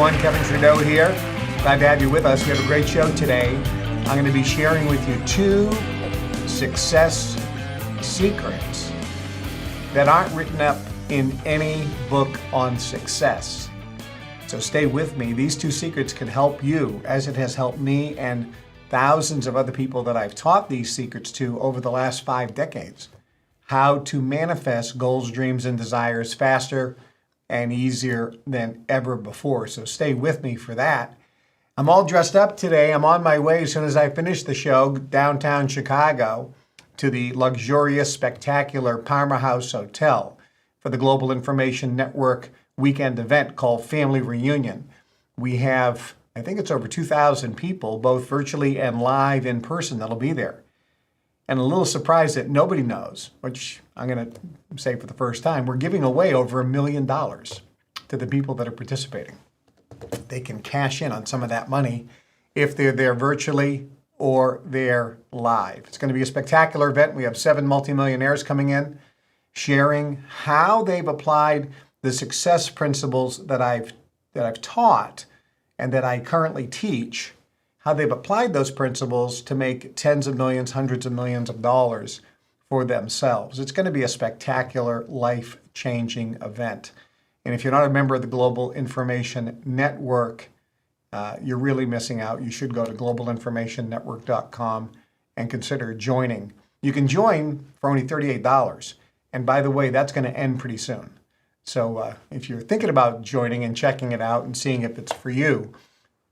everyone. Kevin Trudeau here. Glad to have you with us. We have a great show today. I'm going to be sharing with you 2 success secrets that aren't written up in any book on success. So stay with me. These 2 secrets can help you, as it has helped me and thousands of other people that I've taught these secrets to over the last 5 decades. How to manifest goals, dreams, and desires faster and easier than ever before. So stay with me for that. I'm all dressed up today. I'm on my way as soon as I finish the show downtown Chicago to the luxurious, spectacular Parma House Hotel for the Global Information Network weekend event called Family Reunion. We have, I think it's over 2,000 people, both virtually and live in person, that'll be there. And a little surprise that nobody knows, which I'm going to say for the first time, we're giving away over $1 million to the people that are participating. They can cash in on some of that money if they're there virtually or they're live. It's going to be a spectacular event. We have 7 multimillionaires coming in, sharing how they've applied the success principles that I've taught and that I currently teach, how they've applied those principles to make tens of millions, hundreds of millions of dollars for themselves. It's going to be a spectacular, life-changing event. And if you're not a member of the Global Information Network, you're really missing out. You should go to globalinformationnetwork.com and consider joining. You can join for only $38. And by the way, that's going to end pretty soon. So if you're thinking about joining and checking it out and seeing if it's for you,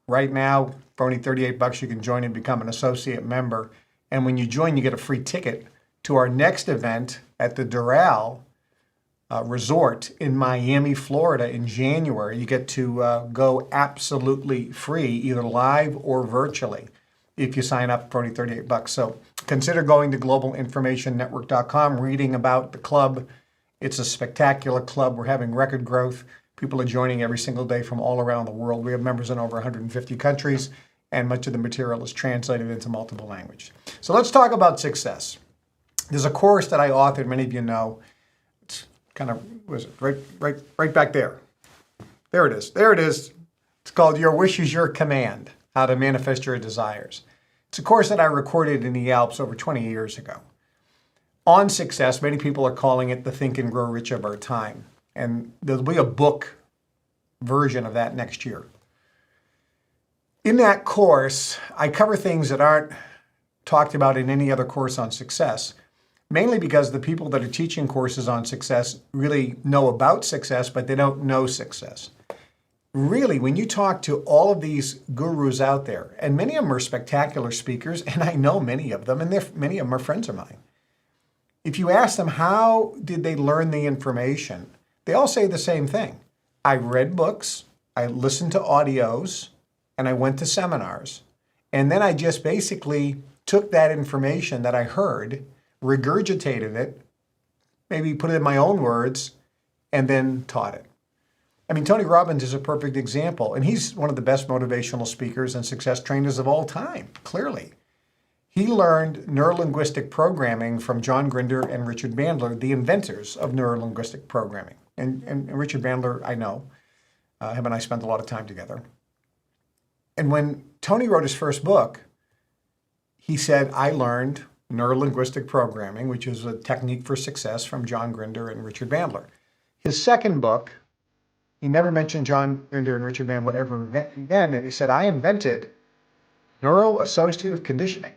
right now, for only $38, you can join and become an associate member. And when you join, you get a free ticket to our next event at the Doral Resort in Miami, Florida in January. You get to go absolutely free, either live or virtually, if you sign up for only $38. So consider going to globalinformationnetwork.com, reading about the club. It's a spectacular club. We're having record growth. People are joining every single day from all around the world. We have members in over 150 countries, and much of the material is translated into multiple languages. So let's talk about success. There's a course that I authored, many of you know. It's kind of, was it right back there. There it is. There it is. It's called Your Wish is Your Command, How to Manifest Your Desires. It's a course that I recorded in the Alps over 20 years ago. On success, many people are calling it the Think and Grow Rich of our time. And there'll be a book version of that next year. In that course, I cover things that aren't talked about in any other course on success, mainly because the people that are teaching courses on success really know about success, but they don't know success. Really, when you talk to all of these gurus out there, and many of them are spectacular speakers, and I know many of them, and many of them are friends of mine. If you ask them how did they learn the information, they all say the same thing. I read books, I listened to audios, and I went to seminars. And then I just basically took that information that I heard, regurgitated it, maybe put it in my own words, and then taught it. I mean, Tony Robbins is a perfect example, and he's one of the best motivational speakers and success trainers of all time, clearly. He learned neurolinguistic programming from John Grinder and Richard Bandler, the inventors of neurolinguistic programming. And Richard Bandler, I know, him and I spent a lot of time together. And when Tony wrote his first book, he said, I learned neurolinguistic programming, which is a technique for success from John Grinder and Richard Bandler. His second book, he never mentioned John Grinder and Richard Bandler ever again, and he said, I invented neuroassociative conditioning.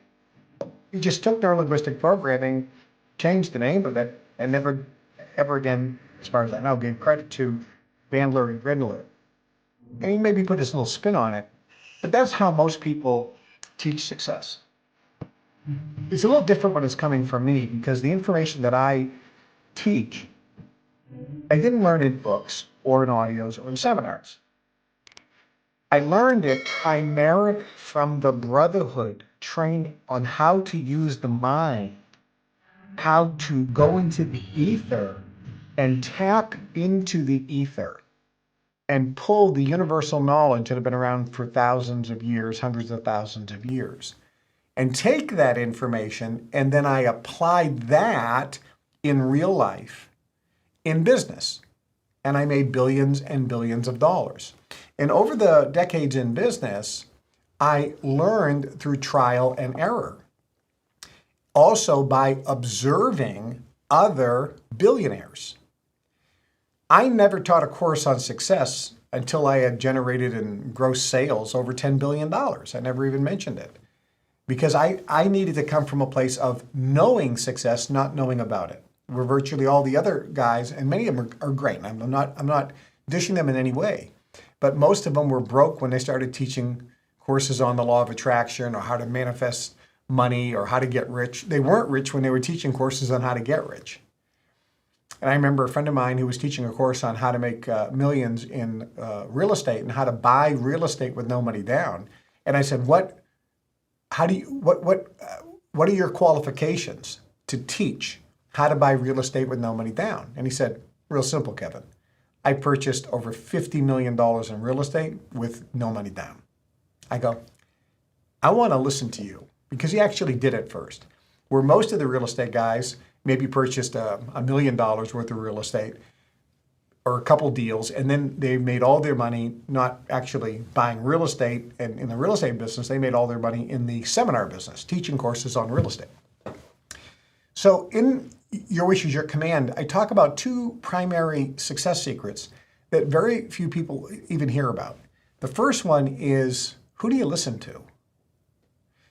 He just took neurolinguistic programming, changed the name of it, and never, ever again, as far as I know, gave credit to Bandler and Grindler. And he maybe put his little spin on it. But that's how most people teach success. It's a little different when it's coming from me, because the information that I teach, I didn't learn in books or in audios or in seminars. I learned it primarily from the brotherhood training on how to use the mind, how to go into the ether and tap into the ether and pull the universal knowledge that have been around for thousands of years, hundreds of thousands of years, and take that information, and then I applied that in real life, in business. And I made billions and billions of dollars. And over the decades in business, I learned through trial and error. Also by observing other billionaires. I never taught a course on success until I had generated in gross sales over $10 billion. I never even mentioned it. Because I needed to come from a place of knowing success, not knowing about it. Where virtually all the other guys, and many of them are great. I'm not dishing them in any way. But most of them were broke when they started teaching courses on the law of attraction or how to manifest money or how to get rich. They weren't rich when they were teaching courses on how to get rich. And I remember a friend of mine who was teaching a course on how to make millions in real estate and how to buy real estate with no money down. And I said, what are your qualifications to teach how to buy real estate with no money down? And he said, real simple, Kevin. I purchased over $50 million in real estate with no money down. I go, I want to listen to you, because he actually did it first. Where most of the real estate guys maybe purchased $1 million worth of real estate or a couple deals, and then they made all their money not actually buying real estate. And in the real estate business, they made all their money in the seminar business, teaching courses on real estate. So in Your Wish is Your Command, I talk about two primary success secrets that very few people even hear about. The first one is, who do you listen to?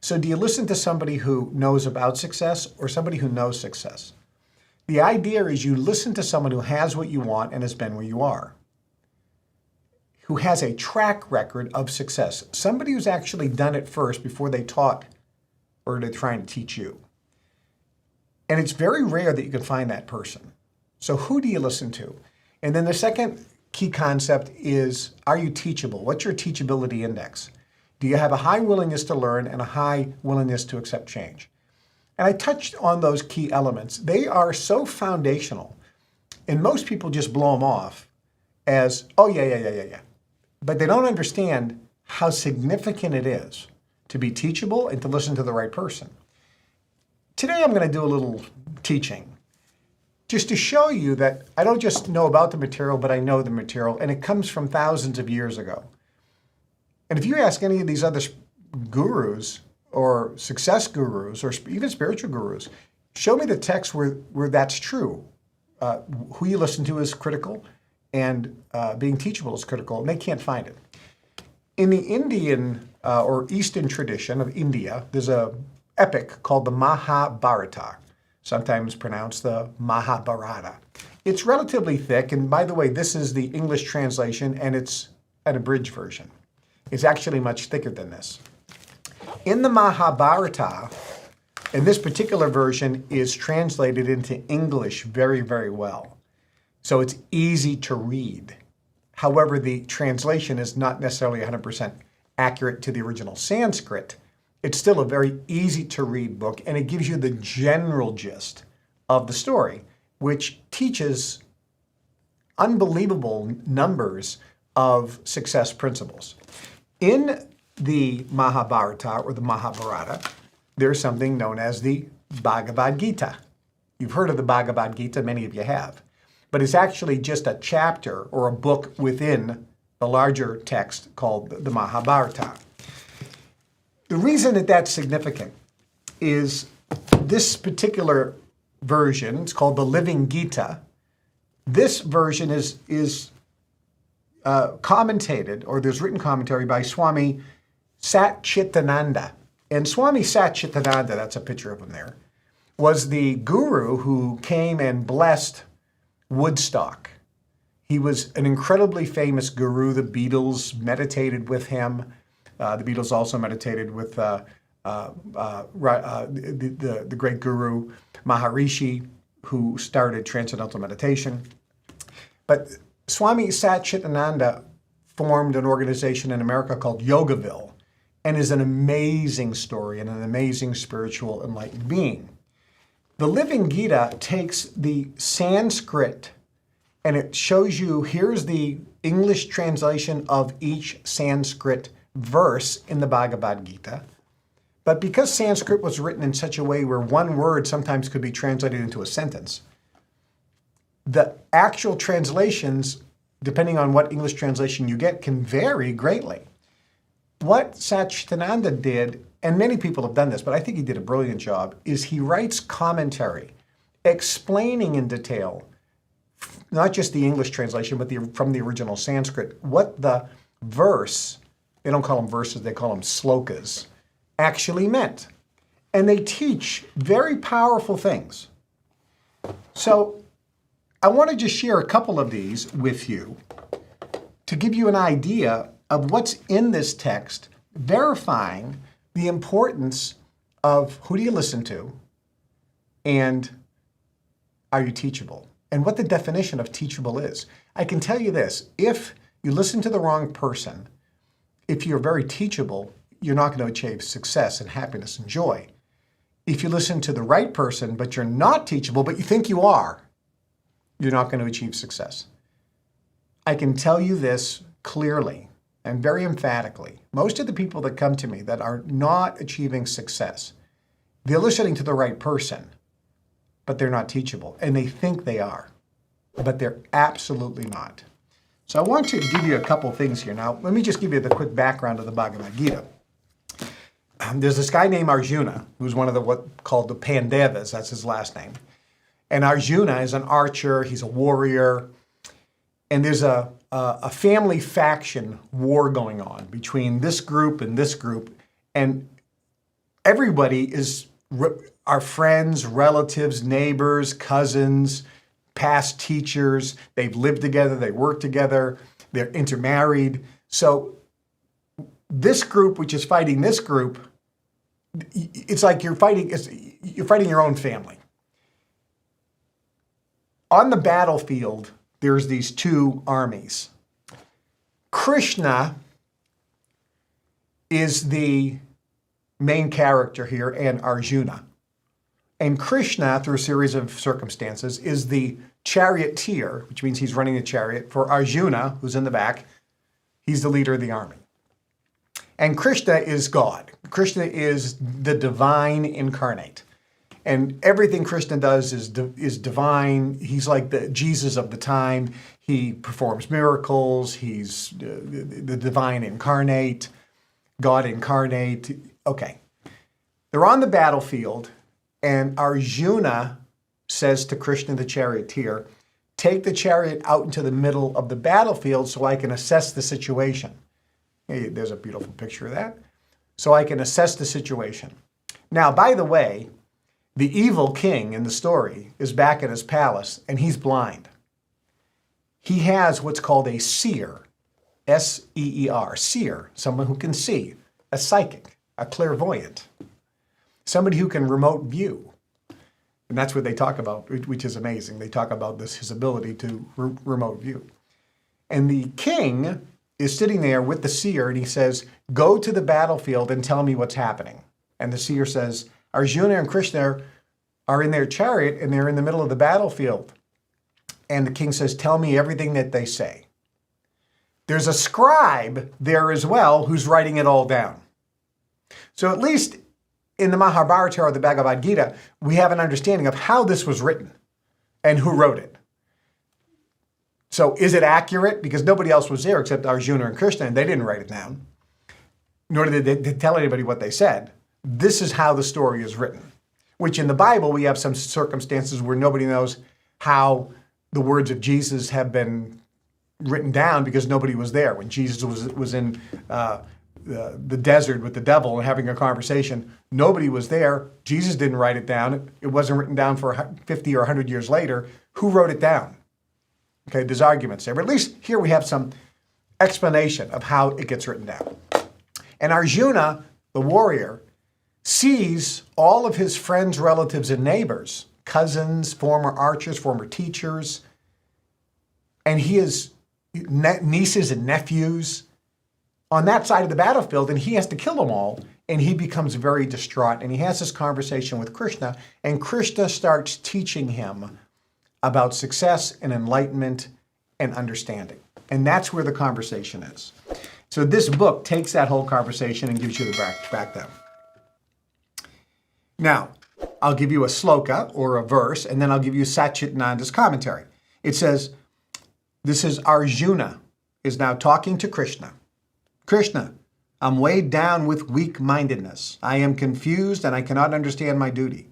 So do you listen to somebody who knows about success or somebody who knows success? The idea is you listen to someone who has what you want and has been where you are, who has a track record of success, somebody who's actually done it first before they taught or they're trying to teach you. And it's very rare that you can find that person. So who do you listen to? And then the second key concept is, are you teachable? What's your teachability index? Do you have a high willingness to learn and a high willingness to accept change? And I touched on those key elements. They are so foundational. And most people just blow them off as, oh, yeah. But they don't understand how significant it is to be teachable and to listen to the right person. Today I'm going to do a little teaching just to show you that I don't just know about the material, but I know the material, and it comes from thousands of years ago. And if you ask any of these other gurus or success gurus or even spiritual gurus, show me the text where that's true. Who you listen to is critical, and being teachable is critical, and they can't find it. In the Indian or Eastern tradition of India, there's a epic called the Mahabharata, sometimes pronounced the Mahabharata. It's relatively thick, and by the way, this is the English translation, and it's an abridged version. It's actually much thicker than this. In the Mahabharata, and this particular version is translated into English very, very well. So it's easy to read. However, the translation is not necessarily 100% accurate to the original Sanskrit. It's still a very easy to read book, and it gives you the general gist of the story, which teaches unbelievable numbers of success principles. In the Mahabharata or the Mahabharata, there's something known as the Bhagavad Gita. You've heard of the Bhagavad Gita, many of you have, but it's actually just a chapter or a book within the larger text called the Mahabharata. The reason that that's significant is this particular version, it's called the Living Gita. This version is commentated, or there's written commentary by Swami Satchitananda. And Swami Satchitananda, that's a picture of him there, was the guru who came and blessed Woodstock. He was an incredibly famous guru. The Beatles meditated with him. The Beatles also meditated with the great guru Maharishi, who started Transcendental Meditation. But Swami Satchitananda formed an organization in America called Yogaville, and is an amazing story and an amazing spiritual enlightened being. The Living Gita takes the Sanskrit and it shows you, here's the English translation of each Sanskrit verse in the Bhagavad Gita. But because Sanskrit was written in such a way where one word sometimes could be translated into a sentence, the actual translations depending on what English translation you get, can vary greatly. What Satchidananda did, and many people have done this, but I think he did a brilliant job, is he writes commentary explaining in detail, not just the English translation, but from the original Sanskrit, what the verse, they don't call them verses, they call them slokas, actually meant. And they teach very powerful things. So I want to just share a couple of these with you to give you an idea of what's in this text, verifying the importance of who do you listen to and are you teachable, and what the definition of teachable is. I can tell you this, if you listen to the wrong person, if you're very teachable, you're not going to achieve success and happiness and joy. If you listen to the right person, but you're not teachable, but you think you are, you're not going to achieve success. I can tell you this clearly and very emphatically. Most of the people that come to me that are not achieving success, they're listening to the right person, but they're not teachable. And they think they are, but they're absolutely not. So I want to give you a couple things here. Now, let me just give you the quick background of the Bhagavad Gita. There's this guy named Arjuna, who's one of the what called the Pandavas, that's his last name. And Arjuna is an archer, he's a warrior, and there's a family faction war going on between this group, and everybody is our friends, relatives, neighbors, cousins, past teachers. They've lived together, they work together, they're intermarried. So this group, which is fighting this group, it's like you're fighting your own family. On the battlefield, there's these two armies. Krishna is the main character here, and Arjuna. And Krishna, through a series of circumstances, is the charioteer, which means he's running the chariot. For Arjuna, who's in the back, he's the leader of the army. And Krishna is God. Krishna is the divine incarnate. And everything Krishna does is divine. He's like the Jesus of the time. He performs miracles. He's the divine incarnate, God incarnate. Okay. They're on the battlefield, and Arjuna says to Krishna, the charioteer, take the chariot out into the middle of the battlefield so I can assess the situation. Hey, there's a beautiful picture of that. So I can assess the situation. Now, by the way, the evil king in the story is back in his palace, and he's blind. He has what's called a seer, S-E-E-R, seer, someone who can see, a psychic, a clairvoyant, somebody who can remote view. And that's what they talk about, which is amazing. They talk about his ability to remote view. And the king is sitting there with the seer, and he says, go to the battlefield and tell me what's happening. And the seer says, Arjuna and Krishna are in their chariot, and they're in the middle of the battlefield. And the king says, tell me everything that they say. There's a scribe there as well who's writing it all down. So at least in the Mahabharata or the Bhagavad Gita, we have an understanding of how this was written and who wrote it. So is it accurate? Because nobody else was there except Arjuna and Krishna, and they didn't write it down, nor did they tell anybody what they said. This is how the story is written, which in the Bible, we have some circumstances where nobody knows how the words of Jesus have been written down because nobody was there. When Jesus was in the desert with the devil and having a conversation, nobody was there. Jesus didn't write it down. It wasn't written down for 50 or 100 years later. Who wrote it down? Okay, there's arguments there, but at least here we have some explanation of how it gets written down. And Arjuna, the warrior, sees all of his friends, relatives, and neighbors, cousins, former archers, former teachers, and he has nieces and nephews on that side of the battlefield, and he has to kill them all, and he becomes very distraught, and he has this conversation with Krishna, and Krishna starts teaching him about success and enlightenment and understanding. And that's where the conversation is. So this book takes that whole conversation and gives you the background. Now, I'll give you a sloka or a verse, and then I'll give you Satchidananda's commentary. It says, This is Arjuna is now talking to Krishna. Krishna, I'm weighed down with weak-mindedness. I am confused and I cannot understand my duty.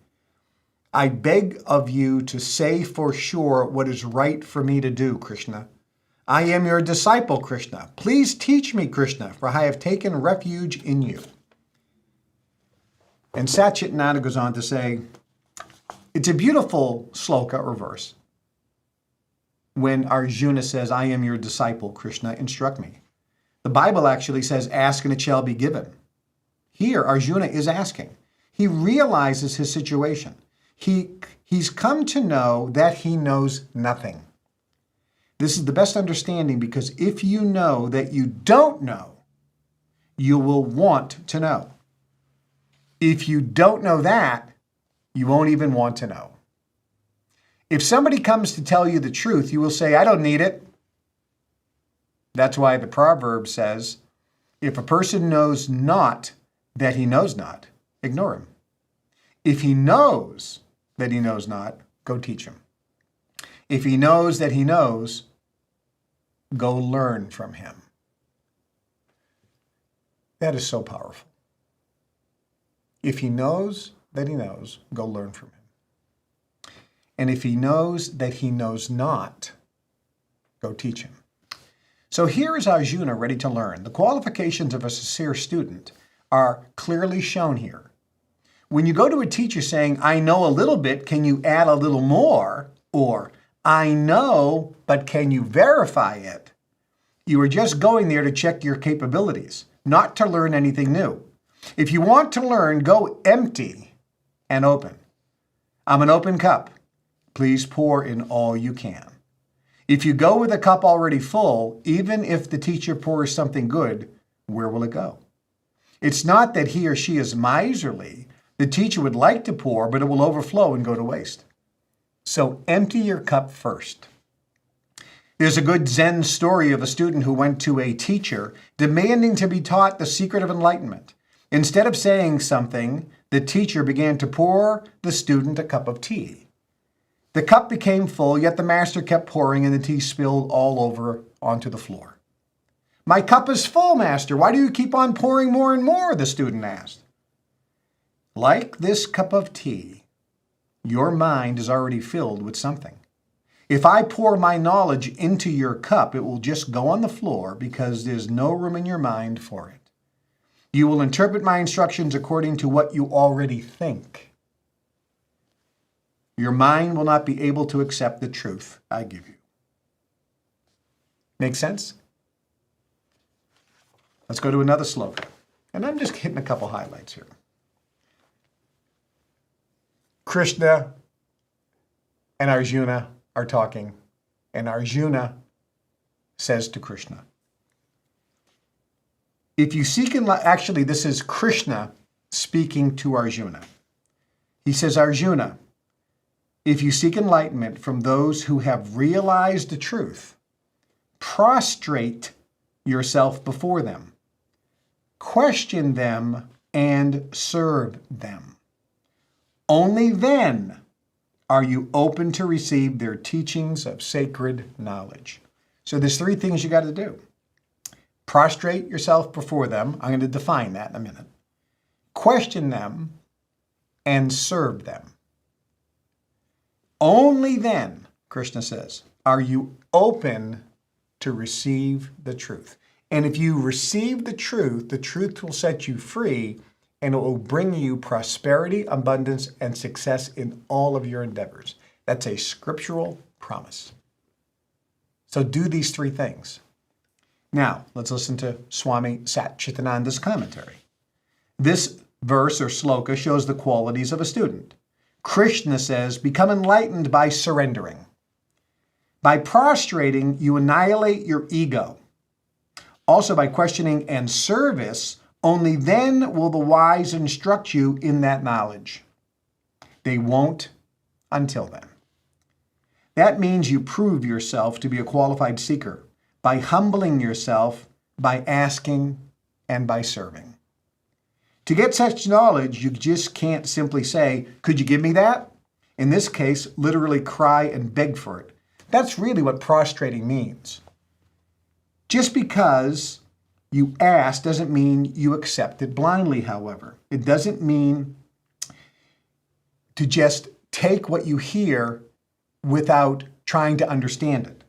I beg of you to say for sure what is right for me to do, Krishna. I am your disciple, Krishna. Please teach me, Krishna, for I have taken refuge in you. And Satchitananda goes on to say, it's a beautiful sloka or verse when Arjuna says, I am your disciple, Krishna, instruct me. The Bible actually says, ask and it shall be given. Here, Arjuna is asking. He realizes his situation. He's come to know that he knows nothing. This is the best understanding because if you know that you don't know, you will want to know. If you don't know that, you won't even want to know. If somebody comes to tell you the truth, you will say, I don't need it. That's why the proverb says, if a person knows not that he knows not, ignore him. If he knows that he knows not, go teach him. If he knows that he knows, go learn from him. That is so powerful. If he knows that he knows, go learn from him. And if he knows that he knows not, go teach him. So here is Arjuna ready to learn. The qualifications of a sincere student are clearly shown here. When you go to a teacher saying, I know a little bit, can you add a little more? Or, I know, but can you verify it? You are just going there to check your capabilities, not to learn anything new. If you want to learn, go empty and open. I'm an open cup. Please pour in all you can. If you go with a cup already full, even if the teacher pours something good, where will it go? It's not that he or she is miserly. The teacher would like to pour, but it will overflow and go to waste. So empty your cup first. There's a good Zen story of a student who went to a teacher demanding to be taught the secret of enlightenment. Instead of saying something, the teacher began to pour the student a cup of tea. The cup became full, yet the master kept pouring and the tea spilled all over onto the floor. My cup is full, master. Why do you keep on pouring more and more? The student asked. Like this cup of tea, your mind is already filled with something. If I pour my knowledge into your cup, it will just go on the floor because there's no room in your mind for it. You will interpret my instructions according to what you already think. Your mind will not be able to accept the truth I give you. Make sense? Let's go to another sloka. And I'm just hitting a couple highlights here. Krishna and Arjuna are talking, and Arjuna says to Krishna, if you seek actually, this is Krishna speaking to Arjuna. He says, Arjuna, if you seek enlightenment from those who have realized the truth, prostrate yourself before them, question them, and serve them. Only then are you open to receive their teachings of sacred knowledge. So there's three things you got to do. Prostrate yourself before them. I'm going to define that in a minute. Question them and serve them. Only then, Krishna says, are you open to receive the truth. And if you receive the truth will set you free, and it will bring you prosperity, abundance, and success in all of your endeavors. That's a scriptural promise. So do these three things. Now, let's listen to Swami Satchitananda's commentary. This verse or sloka shows the qualities of a student. Krishna says, become enlightened by surrendering. By prostrating, you annihilate your ego. Also, by questioning and service, only then will the wise instruct you in that knowledge. They won't until then. That means you prove yourself to be a qualified seeker by humbling yourself, by asking, and by serving. To get such knowledge, you just can't simply say, could you give me that? In this case, literally cry and beg for it. That's really what prostrating means. Just because you ask doesn't mean you accept it blindly, however. It doesn't mean to just take what you hear without trying to understand it.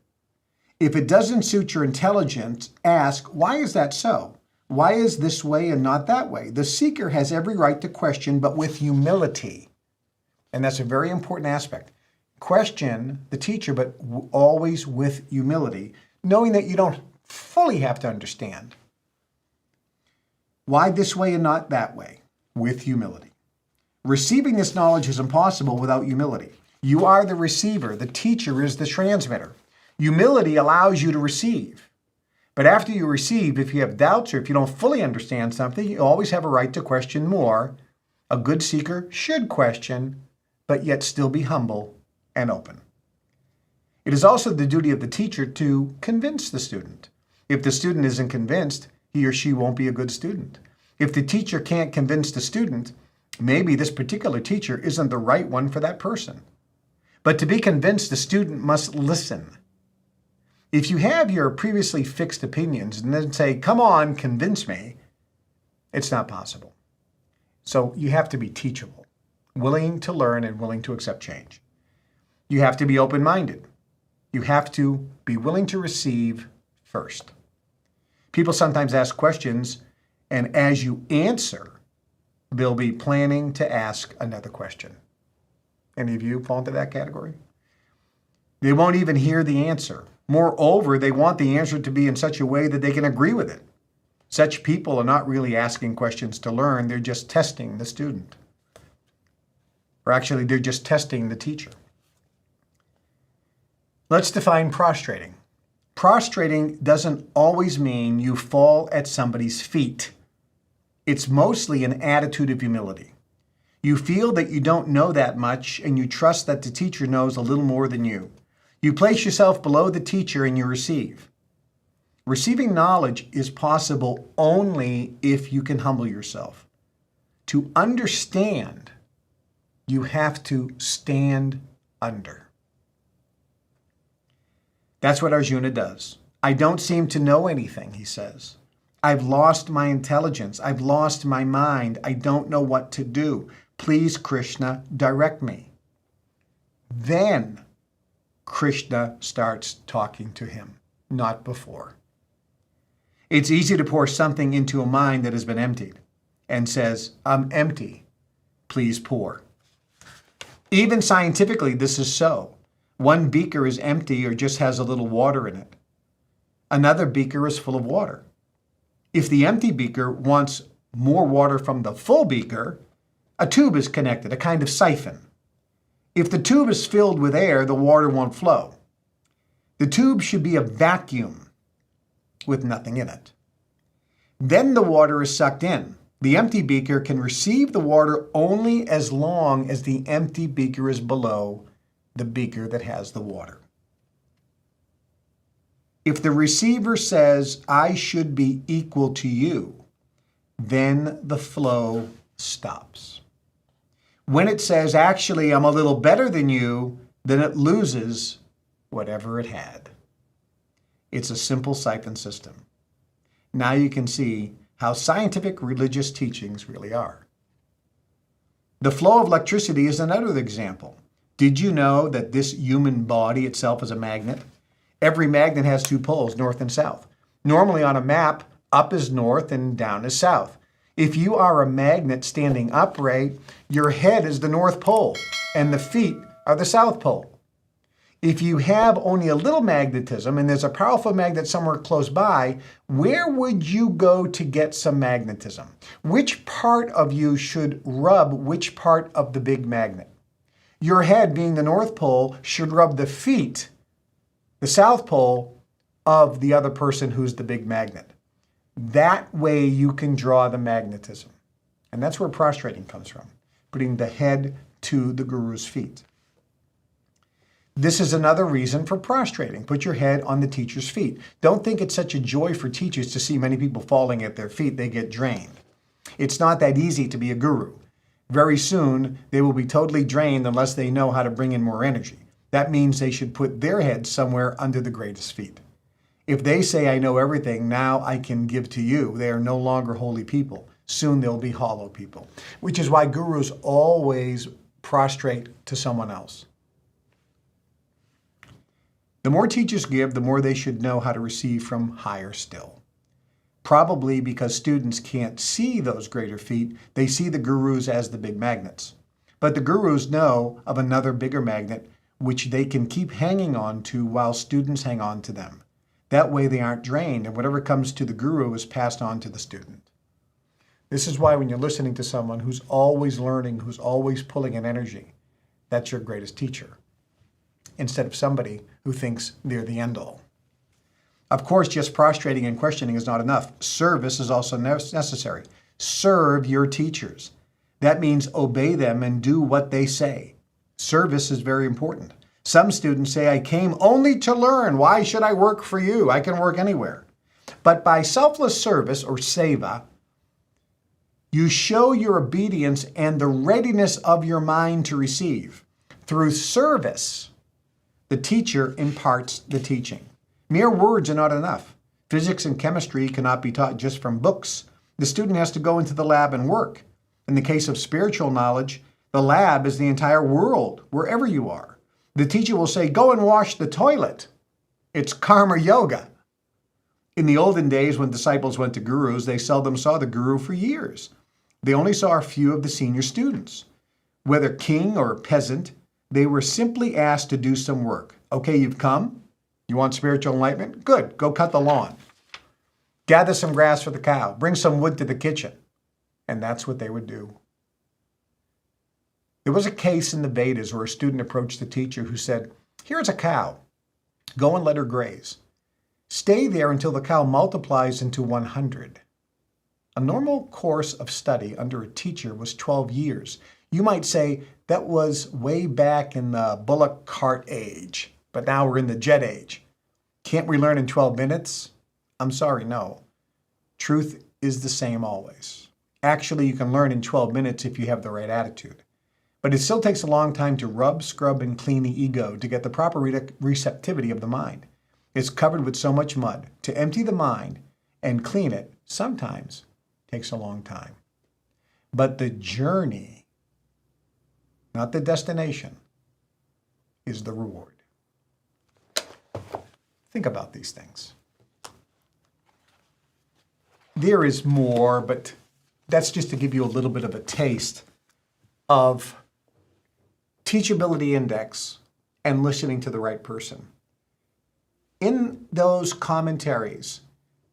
If it doesn't suit your intelligence, ask, why is that so? Why is this way and not that way? The seeker has every right to question, but with humility. And that's a very important aspect. Question the teacher, but always with humility, knowing that you don't fully have to understand. Why this way and not that way? With humility. Receiving this knowledge is impossible without humility. You are the receiver. The teacher is the transmitter. Humility allows you to receive. But after you receive, if you have doubts or if you don't fully understand something, you always have a right to question more. A good seeker should question, but yet still be humble and open. It is also the duty of the teacher to convince the student. If the student isn't convinced, he or she won't be a good student. If the teacher can't convince the student, maybe this particular teacher isn't the right one for that person. But to be convinced, the student must listen. If you have your previously fixed opinions and then say, come on, convince me, it's not possible. So you have to be teachable, willing to learn and willing to accept change. You have to be open-minded. You have to be willing to receive first. People sometimes ask questions, and as you answer, they'll be planning to ask another question. Any of you fall into that category? They won't even hear the answer. Moreover, they want the answer to be in such a way that they can agree with it. Such people are not really asking questions to learn, they're just testing the student. Or actually, they're just testing the teacher. Let's define prostrating. Prostrating doesn't always mean you fall at somebody's feet. It's mostly an attitude of humility. You feel that you don't know that much and you trust that the teacher knows a little more than you. You place yourself below the teacher and you receive. Receiving knowledge is possible only if you can humble yourself. To understand, you have to stand under. That's what Arjuna does. I don't seem to know anything, he says. I've lost my intelligence. I've lost my mind. I don't know what to do. Please, Krishna, direct me. Then Krishna starts talking to him, not before. It's easy to pour something into a mind that has been emptied and says, I'm empty. Please pour. Even scientifically, this is so. One beaker is empty or just has a little water in it. Another beaker is full of water. If the empty beaker wants more water from the full beaker, a tube is connected, a kind of siphon. If the tube is filled with air, the water won't flow. The tube should be a vacuum with nothing in it. Then the water is sucked in. The empty beaker can receive the water only as long as the empty beaker is below the beaker that has the water. If the receiver says, I should be equal to you, then the flow stops. When it says, actually, I'm a little better than you, then it loses whatever it had. It's a simple siphon system. Now you can see how scientific religious teachings really are. The flow of electricity is another example. Did you know that this human body itself is a magnet? Every magnet has two poles, north and south. Normally on a map, up is north and down is south. If you are a magnet standing upright, your head is the North Pole and the feet are the South Pole. If you have only a little magnetism and there's a powerful magnet somewhere close by, where would you go to get some magnetism? Which part of you should rub which part of the big magnet? Your head, being the North Pole, should rub the feet, the South Pole, of the other person who's the big magnet. That way you can draw the magnetism. And that's where prostrating comes from, putting the head to the guru's feet. This is another reason for prostrating. Put your head on the teacher's feet. Don't think it's such a joy for teachers to see many people falling at their feet. They get drained. It's not that easy to be a guru. Very soon, they will be totally drained unless they know how to bring in more energy. That means they should put their heads somewhere under the greatest feet. If they say, I know everything, now I can give to you, they are no longer holy people. Soon they'll be hollow people, which is why gurus always prostrate to someone else. The more teachers give, the more they should know how to receive from higher still. Probably because students can't see those greater feet, they see the gurus as the big magnets. But the gurus know of another bigger magnet which they can keep hanging on to while students hang on to them. That way they aren't drained, and whatever comes to the guru is passed on to the student. This is why when you're listening to someone who's always learning, who's always pulling an energy, that's your greatest teacher, instead of somebody who thinks they're the end-all. Of course, just prostrating and questioning is not enough. Service is also necessary. Serve your teachers. That means obey them and do what they say. Service is very important. Some students say, I came only to learn. Why should I work for you? I can work anywhere. But by selfless service, or seva, you show your obedience and the readiness of your mind to receive. Through service, the teacher imparts the teaching. Mere words are not enough. Physics and chemistry cannot be taught just from books. The student has to go into the lab and work. In the case of spiritual knowledge, the lab is the entire world, wherever you are. The teacher will say, go and wash the toilet. It's karma yoga. In the olden days, when disciples went to gurus, they seldom saw the guru for years. They only saw a few of the senior students. Whether king or peasant, they were simply asked to do some work. Okay, you've come? You want spiritual enlightenment? Good, go cut the lawn. Gather some grass for the cow. Bring some wood to the kitchen. And that's what they would do. There was a case in the Vedas where a student approached the teacher who said, here's a cow. Go and let her graze. Stay there until the cow multiplies into 100. A normal course of study under a teacher was 12 years. You might say that was way back in the bullock cart age, but now we're in the jet age. Can't we learn in 12 minutes? I'm sorry, no. Truth is the same always. Actually, you can learn in 12 minutes if you have the right attitude. But it still takes a long time to rub, scrub, and clean the ego to get the proper receptivity of the mind. It's covered with so much mud. To empty the mind and clean it sometimes takes a long time. But the journey, not the destination, is the reward. Think about these things. There is more, but that's just to give you a little bit of a taste of teachability index and listening to the right person. In those commentaries,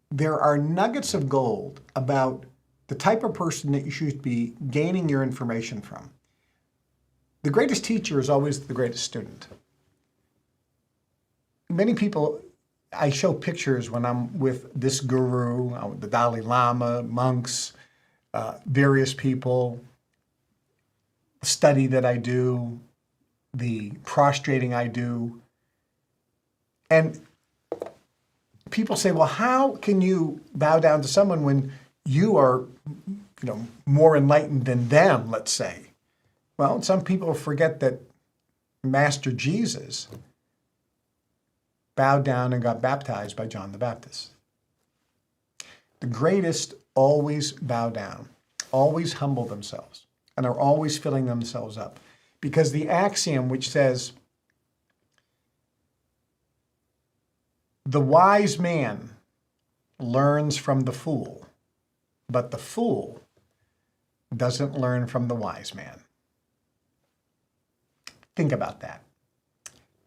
there are nuggets of gold about the type of person that you should be gaining your information from. The greatest teacher is always the greatest student. Many people, I show pictures when I'm with this guru, the Dalai Lama, monks, various people, the study that I do, the prostrating I do. And people say, well, how can you bow down to someone when you are, more enlightened than them, let's say? Well, some people forget that Master Jesus bowed down and got baptized by John the Baptist. The greatest always bow down, always humble themselves, and are always filling themselves up. Because the axiom which says, the wise man learns from the fool, but the fool doesn't learn from the wise man. Think about that.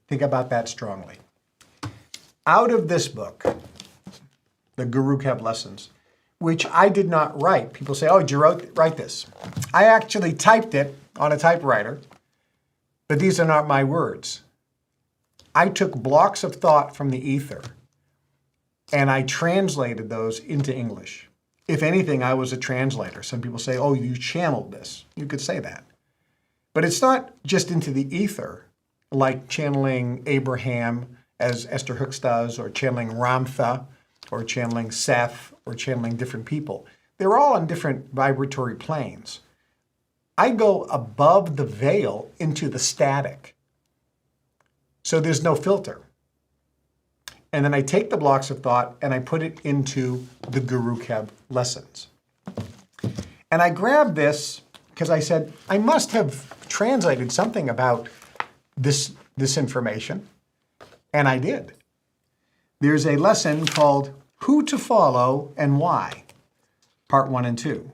Think about that strongly. Out of this book, The Guru Kept Lessons, which I did not write. People say, oh, did you write this? I actually typed it on a typewriter, but these are not my words. I took blocks of thought from the ether and I translated those into English. If anything, I was a translator. Some people say, oh, you channeled this. You could say that. But it's not just into the ether, like channeling Abraham, as Esther Hooks does, or channeling Ramtha, or channeling Seth, or channeling different people. They're all on different vibratory planes. I go above the veil into the static. So there's no filter. And then I take the blocks of thought and I put it into the Guru Keb lessons. And I grabbed this because I said, I must have translated something about this information. And I did. There's a lesson called Who to Follow and Why, part 1 and 2.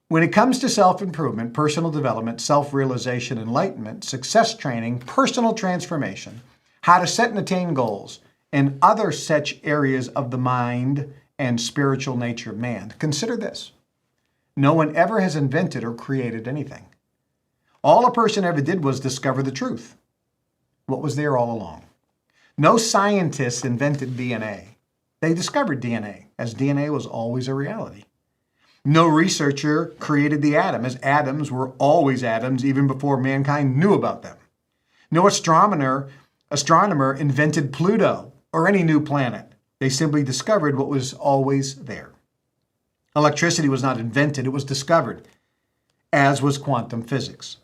When it comes to self-improvement, personal development, self-realization, enlightenment, success training, personal transformation, how to set and attain goals, and other such areas of the mind and spiritual nature of man, consider this. No one ever has invented or created anything. All a person ever did was discover the truth. What was there all along? No scientists invented DNA. They discovered DNA, as DNA was always a reality. No researcher created the atom, as atoms were always atoms even before mankind knew about them. No astronomer invented Pluto or any new planet. They simply discovered what was always there. Electricity was not invented, it was discovered, as was quantum physics.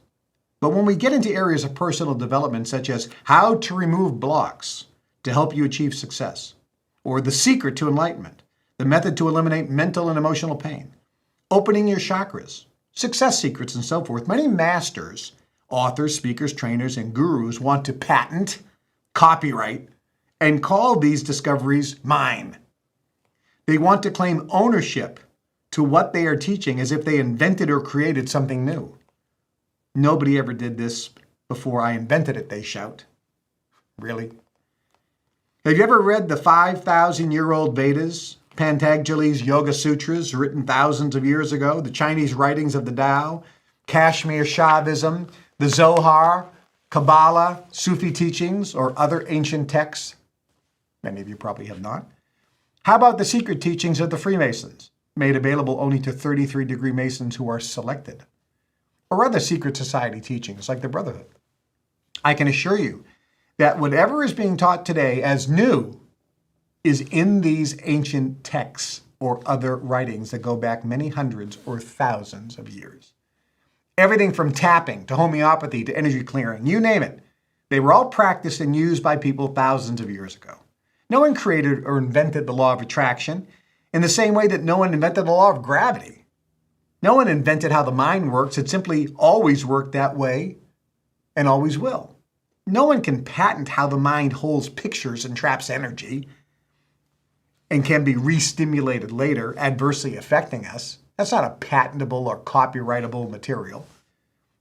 But when we get into areas of personal development, such as how to remove blocks to help you achieve success, or the secret to enlightenment, the method to eliminate mental and emotional pain, opening your chakras, success secrets, and so forth, many masters, authors, speakers, trainers, and gurus want to patent, copyright, and call these discoveries mine. They want to claim ownership to what they are teaching as if they invented or created something new. Nobody ever did this before I invented it, they shout. Really? Have you ever read the 5,000-year-old Vedas, Patanjali's Yoga Sutras written thousands of years ago, the Chinese writings of the Tao, Kashmir Shaivism, the Zohar, Kabbalah, Sufi teachings, or other ancient texts? Many of you probably have not. How about the secret teachings of the Freemasons, made available only to 33-degree Masons who are selected? Or other secret society teachings like the Brotherhood? I can assure you that whatever is being taught today as new is in these ancient texts or other writings that go back many hundreds or thousands of years. Everything from tapping to homeopathy to energy clearing, you name it. They were all practiced and used by people thousands of years ago. No one created or invented the law of attraction in the same way that no one invented the law of gravity. No one invented how the mind works. It simply always worked that way and always will. No one can patent how the mind holds pictures and traps energy and can be re-stimulated later, adversely affecting us. That's not a patentable or copyrightable material.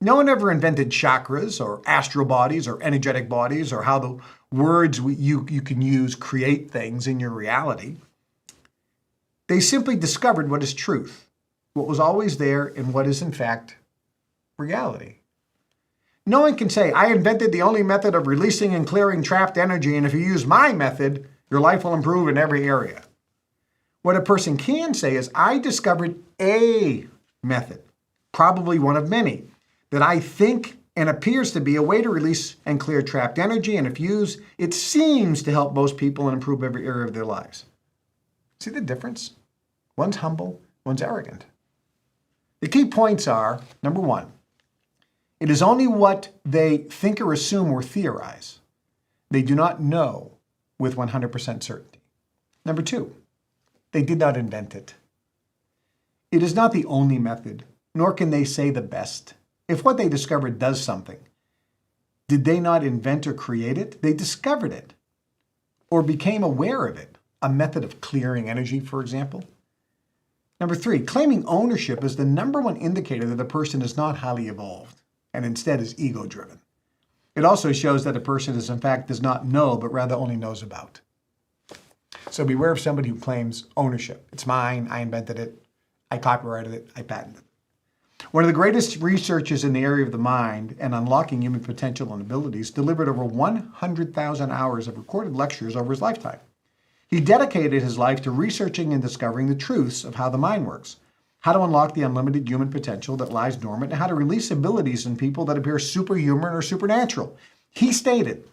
No one ever invented chakras or astral bodies or energetic bodies or how the words you can use create things in your reality. They simply discovered what is truth, what was always there, and what is in fact reality. No one can say, I invented the only method of releasing and clearing trapped energy, and if you use my method, your life will improve in every area. What a person can say is, I discovered a method, probably one of many, that I think and appears to be a way to release and clear trapped energy, and if used, it seems to help most people and improve every area of their lives. See the difference? One's humble, one's arrogant. The key points are, number one, it is only what they think or assume or theorize. They do not know with 100% certainty. Number two, they did not invent it. It is not the only method, nor can they say the best. If what they discovered does something, did they not invent or create it? They discovered it or became aware of it, a method of clearing energy, for example. Number three, claiming ownership is the number one indicator that a person is not highly evolved and instead is ego-driven. It also shows that a person is in fact does not know, but rather only knows about. So beware of somebody who claims ownership. It's mine, I invented it, I copyrighted it, I patented it. One of the greatest researchers in the area of the mind and unlocking human potential and abilities delivered over 100,000 hours of recorded lectures over his lifetime. He dedicated his life to researching and discovering the truths of how the mind works, how to unlock the unlimited human potential that lies dormant, and how to release abilities in people that appear superhuman or supernatural. He stated,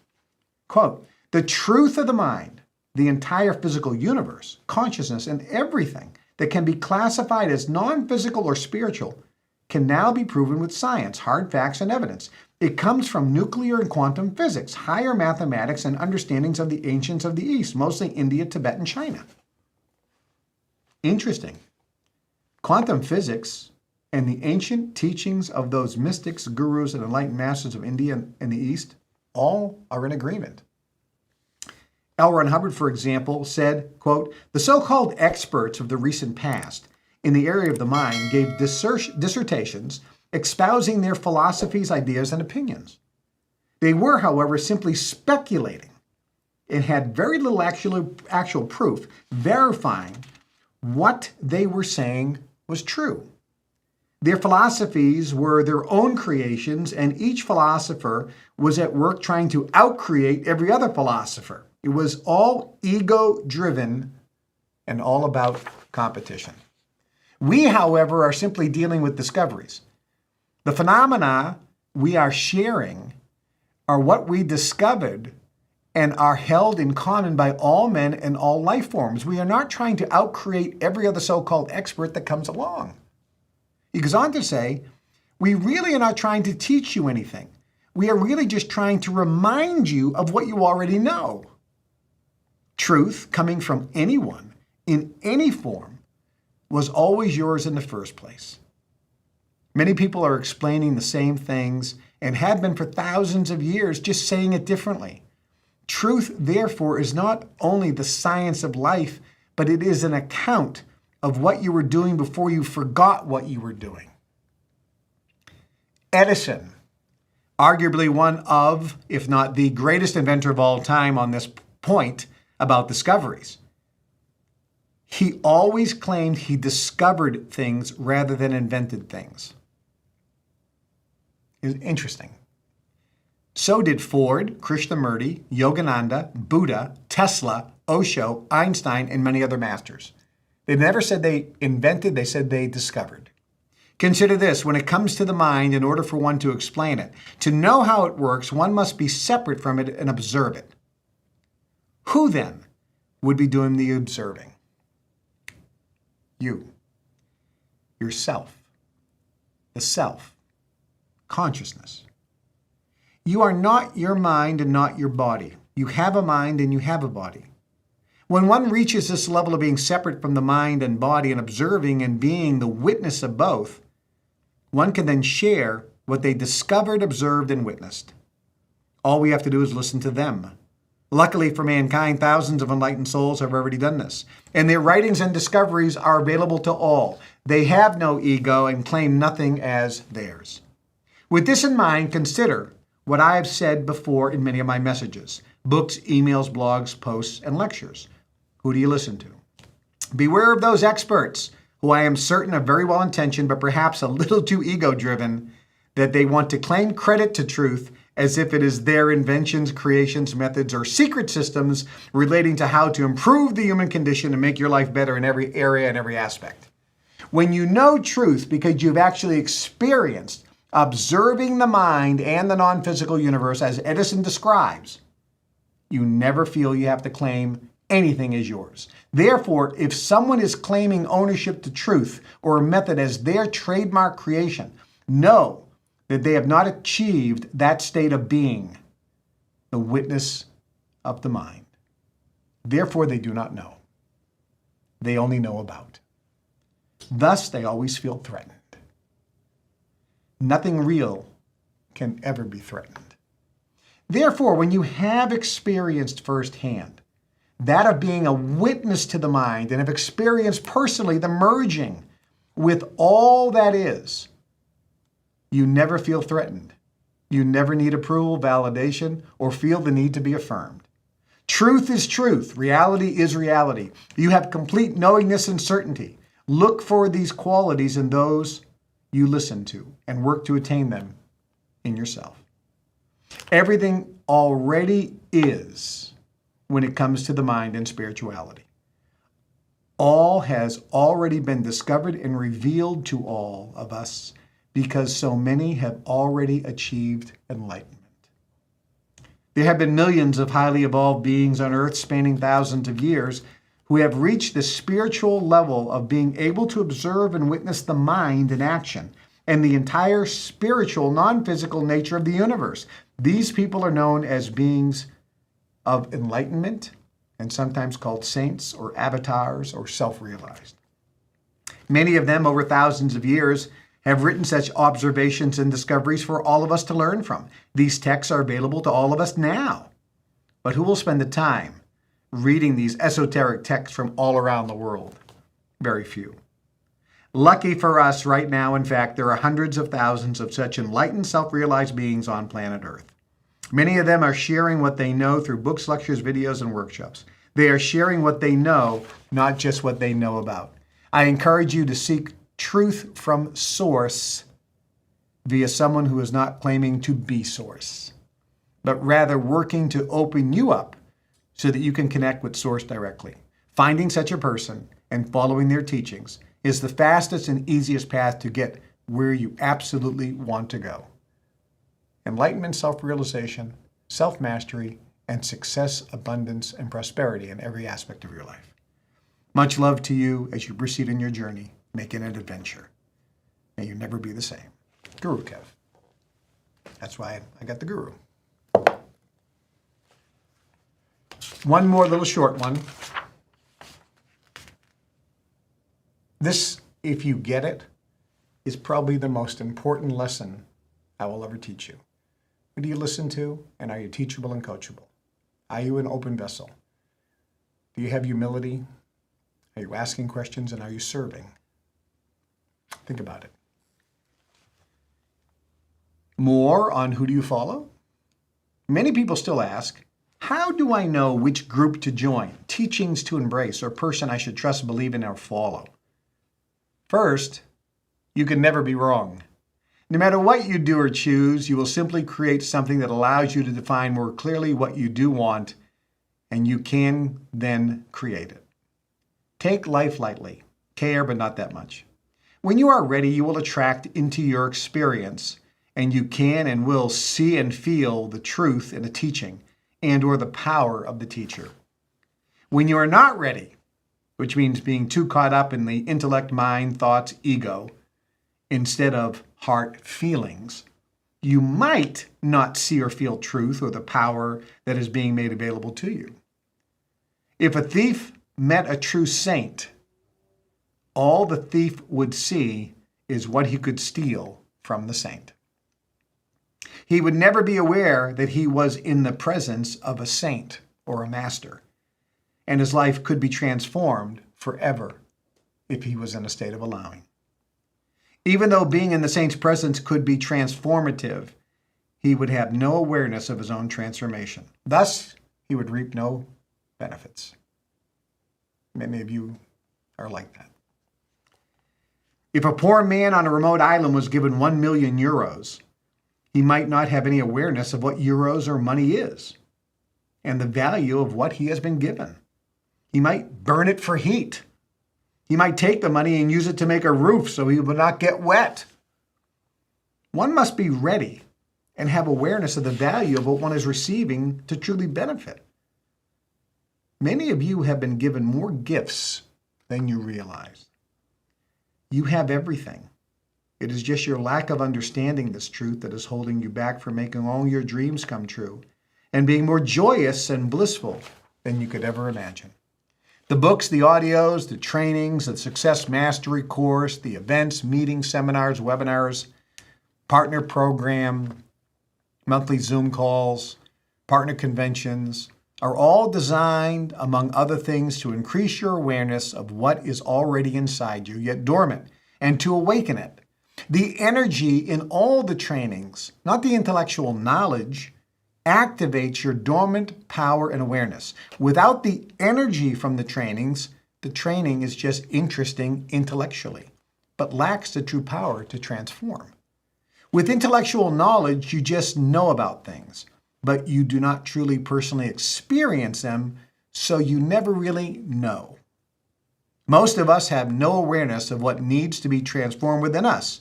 quote, the truth of the mind, the entire physical universe, consciousness, and everything that can be classified as non-physical or spiritual can now be proven with science, hard facts, and evidence. It comes from nuclear and quantum physics, higher mathematics, and understandings of the ancients of the East, mostly India, Tibet, and China. Interesting. Quantum physics and the ancient teachings of those mystics, gurus, and enlightened masters of India and the East all are in agreement. L. Ron Hubbard, for example, said, quote, "The so-called experts of the recent past in the area of the mind gave dissertations espousing their philosophies, ideas, and opinions. They were, however, simply speculating and had very little actual proof verifying what they were saying was true. Their philosophies were their own creations, and each philosopher was at work trying to outcreate every other philosopher. It was all ego-driven and all about competition. We, however, are simply dealing with discoveries. The phenomena we are sharing are what we discovered and are held in common by all men and all life forms. We are not trying to outcreate every other so-called expert that comes along." He goes on to say, "We really are not trying to teach you anything. We are really just trying to remind you of what you already know. Truth, coming from anyone, in any form, was always yours in the first place. Many people are explaining the same things and have been for thousands of years, just saying it differently. Truth, therefore, is not only the science of life, but it is an account of what you were doing before you forgot what you were doing." Edison, arguably one of, if not the greatest inventor of all time on this point about discoveries, he always claimed he discovered things rather than invented things. It's interesting. So did Ford, Krishnamurti, Yogananda, Buddha, Tesla, Osho, Einstein, and many other masters. They never said they invented, they said they discovered. Consider this, when it comes to the mind, in order for one to explain it, to know how it works, one must be separate from it and observe it. Who then would be doing the observing? You. Yourself. The self. Consciousness. You are not your mind and not your body. You have a mind and you have a body. When one reaches this level of being separate from the mind and body and observing and being the witness of both, one can then share what they discovered, observed, and witnessed. All we have to do is listen to them. Luckily for mankind, thousands of enlightened souls have already done this, and their writings and discoveries are available to all. They have no ego and claim nothing as theirs. With this in mind, consider what I have said before in many of my messages, books, emails, blogs, posts, and lectures. Who do you listen to? Beware of those experts who I am certain are very well intentioned, but perhaps a little too ego-driven, that they want to claim credit to truth as if it is their inventions, creations, methods, or secret systems relating to how to improve the human condition and make your life better in every area and every aspect. When you know truth because you've actually experienced observing the mind and the non-physical universe as Edison describes, you never feel you have to claim anything as yours. Therefore, if someone is claiming ownership to truth or a method as their trademark creation, know that they have not achieved that state of being, the witness of the mind. Therefore, they do not know. They only know about. Thus, they always feel threatened. Nothing real can ever be threatened. Therefore, when you have experienced firsthand that of being a witness to the mind and have experienced personally the merging with all that is, you never feel threatened. You never need approval, validation, or feel the need to be affirmed. Truth is truth. Reality is reality. You have complete knowingness and certainty. Look for these qualities in those you listen to and work to attain them in yourself. Everything already is when it comes to the mind and spirituality. All has already been discovered and revealed to all of us because so many have already achieved enlightenment. There have been millions of highly evolved beings on earth spanning thousands of years who have reached the spiritual level of being able to observe and witness the mind in action and the entire spiritual, non-physical nature of the universe. These people are known as beings of enlightenment and sometimes called saints or avatars or self-realized. Many of them, over thousands of years, have written such observations and discoveries for all of us to learn from. These texts are available to all of us now. But who will spend the time reading these esoteric texts from all around the world? Very few. Lucky for us right now, in fact, there are hundreds of thousands of such enlightened, self-realized beings on planet Earth. Many of them are sharing what they know through books, lectures, videos, and workshops. They are sharing what they know, not just what they know about. I encourage you to seek truth from source via someone who is not claiming to be source, but rather working to open you up so that you can connect with source directly. Finding such a person and following their teachings is the fastest and easiest path to get where you absolutely want to go. Enlightenment, self-realization, self-mastery, and success, abundance, and prosperity in every aspect of your life. Much love to you as you proceed in your journey, making it an adventure. May you never be the same. Guru Kev. That's why I got the Guru. One more little short one. This, if you get it, is probably the most important lesson I will ever teach you. Who do you listen to, and are you teachable and coachable? Are you an open vessel? Do you have humility? Are you asking questions, and are you serving? Think about it. More on who do you follow? Many people still ask, how do I know which group to join, teachings to embrace, or person I should trust, believe in, or follow? First, you can never be wrong. No matter what you do or choose, you will simply create something that allows you to define more clearly what you do want, and you can then create it. Take life lightly. Care, but not that much. When you are ready, you will attract into your experience, and you can and will see and feel the truth in a teaching and or the power of the teacher. When you are not ready, which means being too caught up in the intellect, mind, thoughts, ego, instead of heart feelings, you might not see or feel truth or the power that is being made available to you. If a thief met a true saint, all the thief would see is what he could steal from the saint. He would never be aware that he was in the presence of a saint or a master, and his life could be transformed forever if he was in a state of allowing. Even though being in the saint's presence could be transformative, he would have no awareness of his own transformation. Thus, he would reap no benefits. Many of you are like that. If a poor man on a remote island was given 1 million euros, he might not have any awareness of what euros or money is and the value of what he has been given. He might burn it for heat. He might take the money and use it to make a roof so he will not get wet. One must be ready and have awareness of the value of what one is receiving to truly benefit. Many of you have been given more gifts than you realize. You have everything. It is just your lack of understanding this truth that is holding you back from making all your dreams come true and being more joyous and blissful than you could ever imagine. The books, the audios, the trainings, the Success Mastery course, the events, meetings, seminars, webinars, partner program, monthly Zoom calls, partner conventions, are all designed, among other things, to increase your awareness of what is already inside you, yet dormant, and to awaken it. The energy in all the trainings, not the intellectual knowledge, activates your dormant power and awareness. Without the energy from the trainings, the training is just interesting intellectually, but lacks the true power to transform. With intellectual knowledge, you just know about things, but you do not truly personally experience them, so you never really know. Most of us have no awareness of what needs to be transformed within us,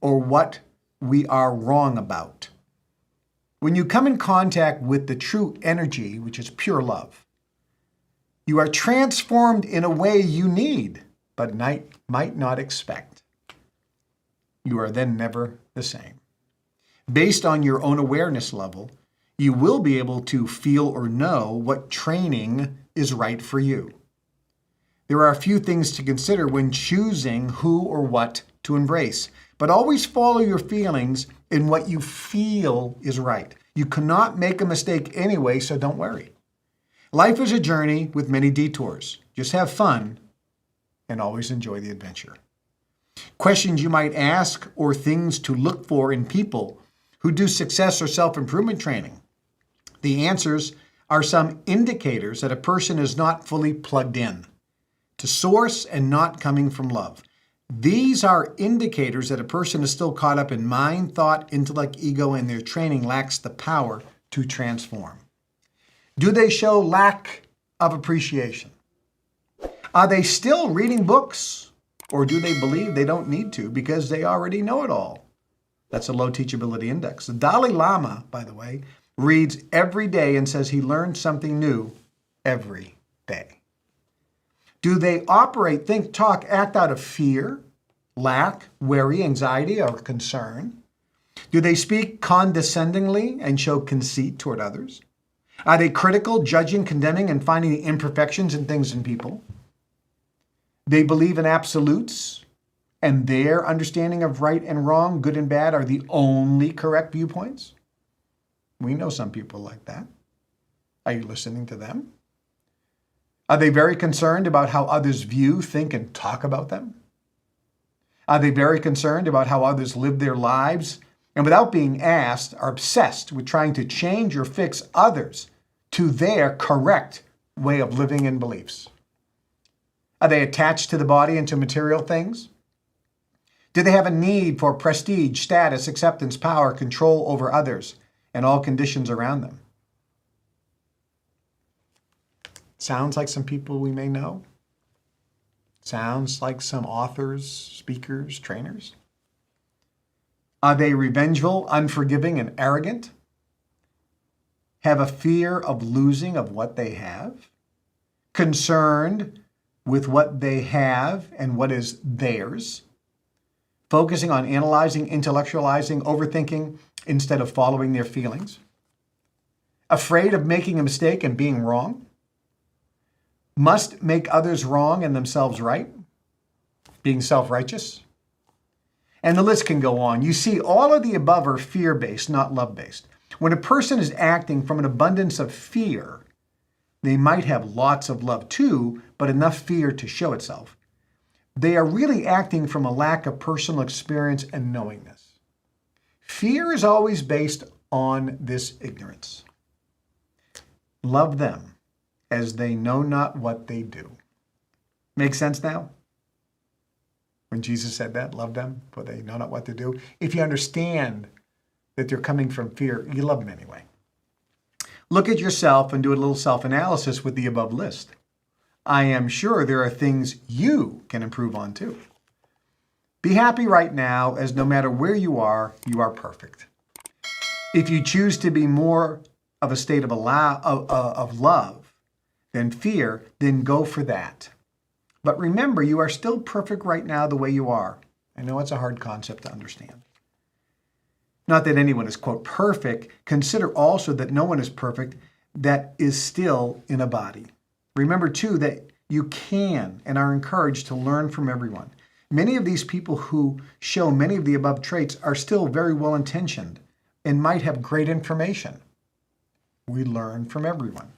or what we are wrong about. When you come in contact with the true energy, which is pure love, you are transformed in a way you need, but might not expect. you are then never the same. Based on your own awareness level, you will be able to feel or know what training is right for you. There are a few things to consider when choosing who or what to embrace, but always follow your feelings in what you feel is right. You cannot make a mistake anyway, so don't worry. Life is a journey with many detours. Just have fun and always enjoy the adventure. Questions you might ask or things to look for in people who do success or self-improvement training. The answers are some indicators that a person is not fully plugged in to source and not coming from love. These are indicators that a person is still caught up in mind, thought, intellect, ego, and their training lacks the power to transform. Do they show lack of appreciation? Are they still reading books, or do they believe they don't need to because they already know it all? That's a low teachability index. The Dalai Lama, by the way, reads every day and says he learns something new every day. Do they operate, think, talk, act out of fear, lack, worry, anxiety, or concern? Do they speak condescendingly and show conceit toward others? Are they critical, judging, condemning, and finding the imperfections in things and people? They believe in absolutes, and their understanding of right and wrong, good and bad, are the only correct viewpoints? We know some people like that. Are you listening to them? Are they very concerned about how others view, think, and talk about them? Are they very concerned about how others live their lives and without being asked are obsessed with trying to change or fix others to their correct way of living and beliefs? Are they attached to the body and to material things? Do they have a need for prestige, status, acceptance, power, control over others and all conditions around them? Sounds like some people we may know. Sounds like some authors, speakers, trainers. Are they revengeful, unforgiving, and arrogant? Have a fear of losing of what they have? Concerned with what they have and what is theirs? Focusing on analyzing, intellectualizing, overthinking instead of following their feelings? Afraid of making a mistake and being wrong? Must make others wrong and themselves right? Being self-righteous? And the list can go on. You see, all of the above are fear-based, not love-based. When a person is acting from an abundance of fear, they might have lots of love too, but enough fear to show itself. They are really acting from a lack of personal experience and knowingness. Fear is always based on this ignorance. Love them as they know not what they do. Make sense now? When Jesus said that, love them, for they know not what to do. If you understand that they're coming from fear, you love them anyway. Look at yourself and do a little self-analysis with the above list. I am sure there are things you can improve on too. Be happy right now, as no matter where you are perfect. If you choose to be more of a state of love than fear, then go for that. But remember, you are still perfect right now the way you are. I know it's a hard concept to understand. Not that anyone is, quote, perfect. Consider also that no one is perfect that is still in a body. Remember, too, that you can and are encouraged to learn from everyone. Many of these people who show many of the above traits are still very well-intentioned and might have great information. We learn from everyone.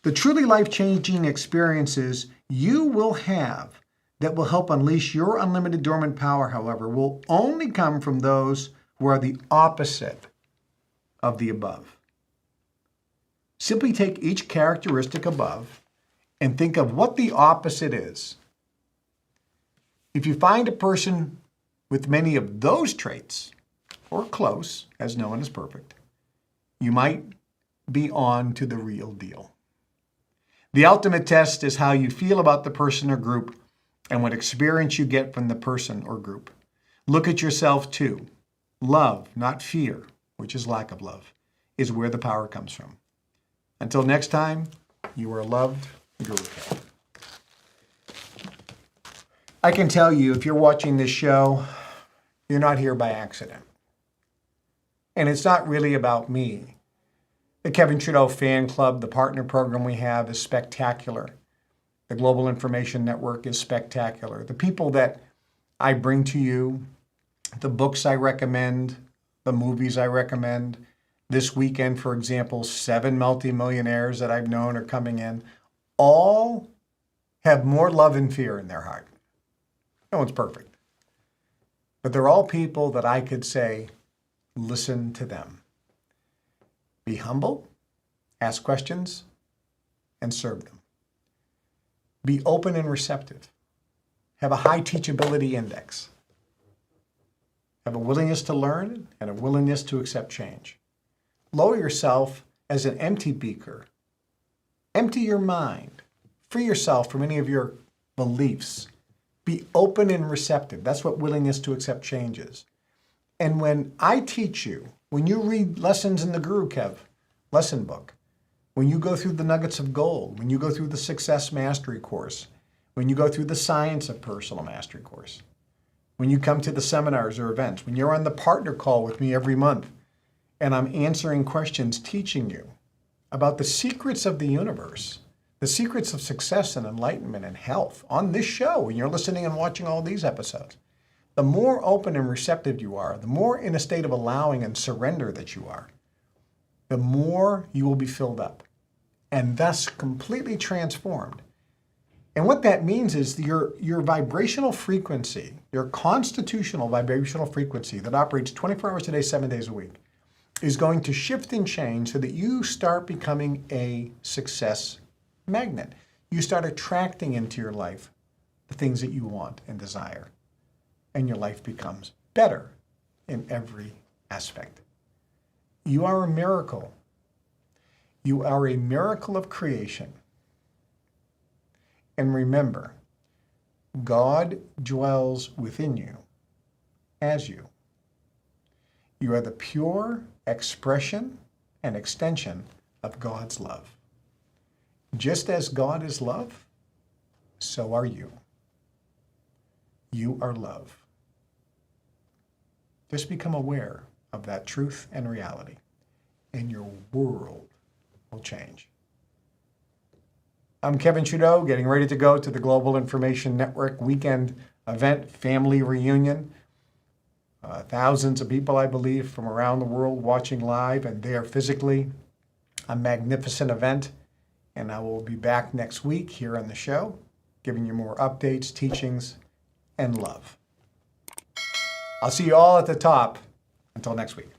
The truly life-changing experiences you will have that will help unleash your unlimited dormant power, however, will only come from those who are the opposite of the above. Simply take each characteristic above and think of what the opposite is. If you find a person with many of those traits, or close, as no one is perfect, you might be on to the real deal. The ultimate test is how you feel about the person or group and what experience you get from the person or group. Look at yourself too. Love, not fear, which is lack of love, is where the power comes from. Until next time, you are loved, Guru K. I can tell you, if you're watching this show, You're not here by accident. And it's not really about me. The Kevin Trudeau Fan Club, the partner program we have, is spectacular. The Global Information Network is spectacular. The people that I bring to you, the books I recommend, the movies I recommend. This weekend, for example, 7 multimillionaires that I've known are coming in. All have more love and fear in their heart. No one's perfect. But they're all people that I could say, listen to them. Be humble, ask questions, and serve them. Be open and receptive. Have a high teachability index. Have a willingness to learn and a willingness to accept change. Lower yourself as an empty beaker. Empty your mind. Free yourself from any of your beliefs. Be open and receptive. That's what willingness to accept change is. And when I teach you, when you read Lessons in the Guru Kev lesson book, when you go through the Nuggets of Gold, when you go through the Success Mastery course, when you go through the Science of Personal Mastery course, when you come to the seminars or events, when you're on the partner call with me every month, and I'm answering questions, teaching you about the secrets of the universe, the secrets of success and enlightenment and health on this show, when you're listening and watching all these episodes, the more open and receptive you are, the more in a state of allowing and surrender that you are, the more you will be filled up and thus completely transformed. And what that means is your vibrational frequency, your constitutional vibrational frequency that operates 24 hours a day, 7 days a week, is going to shift and change so that you start becoming a success magnet. You start attracting into your life the things that you want and desire. And your life becomes better in every aspect. You are a miracle. You are a miracle of creation. And remember, God dwells within you as you. You are the pure expression and extension of God's love. Just as God is love, so are you. You are love. Just become aware of that truth and reality, and your world will change. I'm Kevin Trudeau, getting ready to go to the Global Information Network weekend event, family reunion. Thousands of people, I believe, from around the world watching live and there physically. A magnificent event. And I will be back next week here on the show, giving you more updates, teachings, and love. I'll see you all at the top. Until next week.